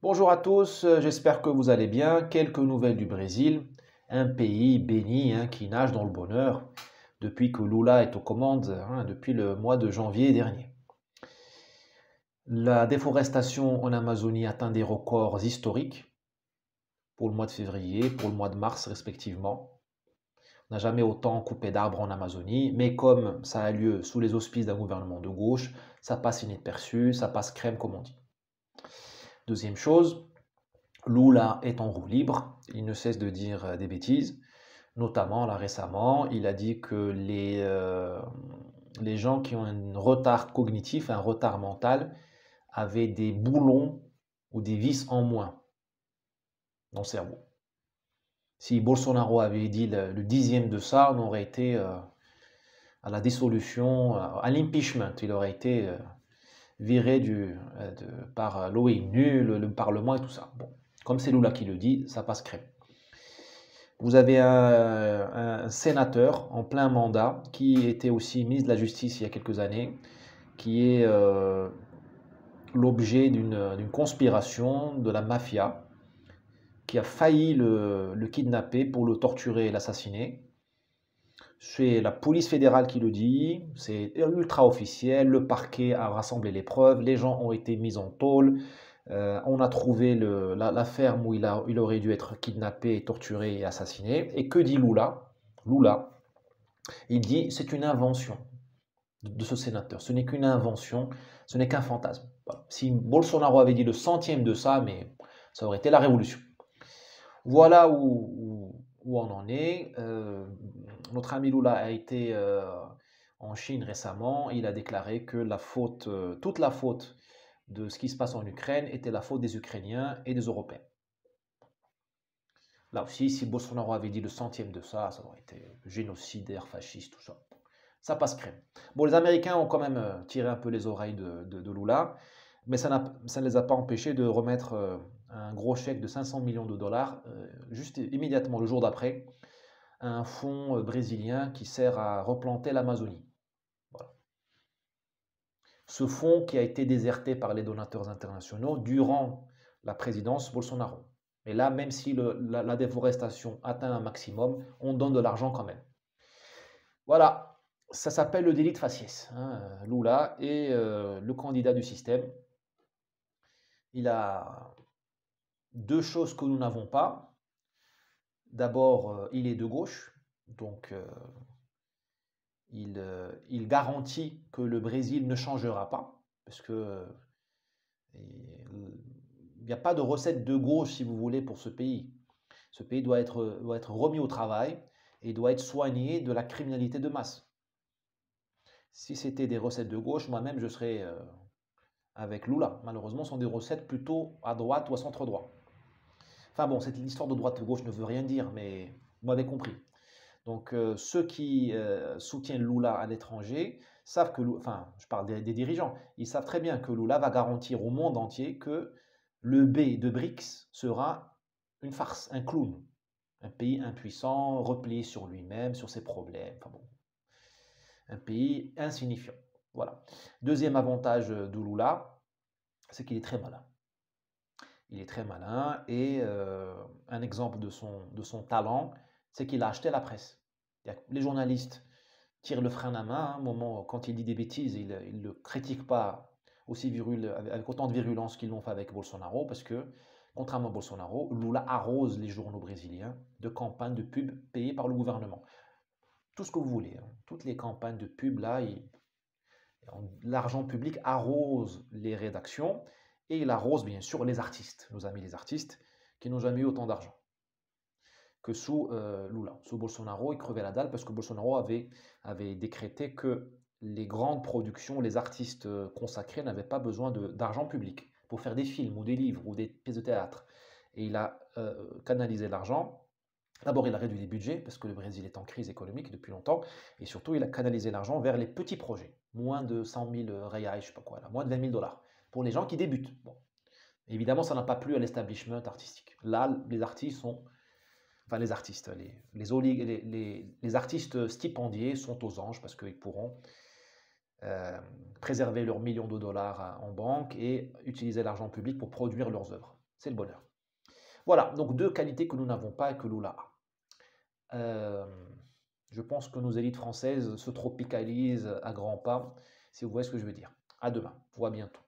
Bonjour à tous, j'espère que vous allez bien. Quelques nouvelles du Brésil, un pays béni qui nage dans le bonheur depuis que Lula est aux commandes, depuis le mois de janvier dernier. La déforestation en Amazonie atteint des records historiques pour le mois de février, pour le mois de mars respectivement. On n'a jamais autant coupé d'arbres en Amazonie, mais comme ça a lieu sous les auspices d'un gouvernement de gauche, ça passe inaperçu, ça passe crème comme on dit. Deuxième chose, Lula est en roue libre, il ne cesse de dire des bêtises, notamment là récemment, il a dit que les gens qui ont un retard cognitif, un retard mental, avaient des boulons ou des vis en moins dans le cerveau. Si Bolsonaro avait dit le dixième de ça, on aurait été à la dissolution, à l'impeachment, il aurait été viré par l'ONU, le Parlement et tout ça. Bon, comme c'est Lula qui le dit, ça passe crème. Vous avez un sénateur en plein mandat qui était aussi ministre de la Justice il y a quelques années, qui est l'objet d'une conspiration de la mafia, qui a failli le kidnapper pour le torturer et l'assassiner. C'est la police fédérale qui le dit, c'est ultra officiel, le parquet a rassemblé les preuves, les gens ont été mis en tôle, on a trouvé la ferme où il aurait dû être kidnappé, torturé et assassiné. Et que dit Lula? Lula, il dit c'est une invention de ce sénateur, ce n'est qu'une invention, ce n'est qu'un fantasme. Voilà. Si Bolsonaro avait dit le centième de ça, mais ça aurait été la révolution. Voilà où on en est. Notre ami Lula a été en Chine récemment. Il a déclaré que toute la faute de ce qui se passe en Ukraine était la faute des Ukrainiens et des Européens. Là aussi, si Bolsonaro avait dit le centième de ça, ça aurait été génocidaire, fasciste, tout ça. Ça passe crème. Bon, les Américains ont quand même tiré un peu les oreilles de Lula, mais ça ne les a pas empêchés de remettre un gros chèque de 500 millions de dollars, juste immédiatement le jour d'après, à un fonds brésilien qui sert à replanter l'Amazonie. Voilà. Ce fonds qui a été déserté par les donateurs internationaux durant la présidence Bolsonaro. Mais là, même si la déforestation atteint un maximum, on donne de l'argent quand même. Voilà, ça s'appelle le délit de faciès. Lula est le candidat du système. Il a deux choses que nous n'avons pas. D'abord, il est de gauche, donc il garantit que le Brésil ne changera pas, parce que il n'y a pas de recette de gauche, si vous voulez, pour ce pays. Ce pays doit être remis au travail et doit être soigné de la criminalité de masse. Si c'était des recettes de gauche, moi-même, je serais avec Lula. Malheureusement, ce sont des recettes plutôt à droite ou à centre-droit. Enfin bon, cette histoire de droite-gauche ne veut rien dire, mais vous m'avez compris. Donc ceux qui soutiennent Lula à l'étranger savent que, enfin, je parle des dirigeants, ils savent très bien que Lula va garantir au monde entier que le B de BRICS sera une farce, un clown, un pays impuissant, replié sur lui-même, sur ses problèmes. Enfin bon, un pays insignifiant. Voilà. Deuxième avantage de Lula, c'est qu'il est très malin. Il est très malin et un exemple de son talent, c'est qu'il a acheté la presse. Les journalistes tirent le frein à main, un moment, quand il dit des bêtises, il ne le critique pas avec autant de virulence qu'ils l'ont fait avec Bolsonaro, parce que, contrairement à Bolsonaro, Lula arrose les journaux brésiliens de campagnes de pub payées par le gouvernement. Tout ce que vous voulez, toutes les campagnes de pub, là, l'argent public arrose les rédactions et il arrose bien sûr les artistes, nos amis les artistes, qui n'ont jamais eu autant d'argent que sous Lula. Sous Bolsonaro, il crevait la dalle parce que Bolsonaro avait décrété que les grandes productions, les artistes consacrés n'avaient pas besoin d'argent public pour faire des films ou des livres ou des pièces de théâtre. Et il a canalisé l'argent. D'abord, il a réduit les budgets parce que le Brésil est en crise économique depuis longtemps. Et surtout, il a canalisé l'argent vers les petits projets. Moins de 100 000 reais, je sais pas quoi, là, moins de 20 000 dollars. Pour les gens qui débutent. Bon. Évidemment, ça n'a pas plu à l'establishment artistique. Là, les artistes sont. Enfin, les artistes, les artistes stipendiés sont aux anges parce qu'ils pourront préserver leurs millions de dollars en banque et utiliser l'argent public pour produire leurs œuvres. c'est le bonheur. Voilà, donc deux qualités que nous n'avons pas et que Lula a. Je pense que nos élites françaises se tropicalisent à grands pas, si vous voyez ce que je veux dire. À demain, ou à bientôt.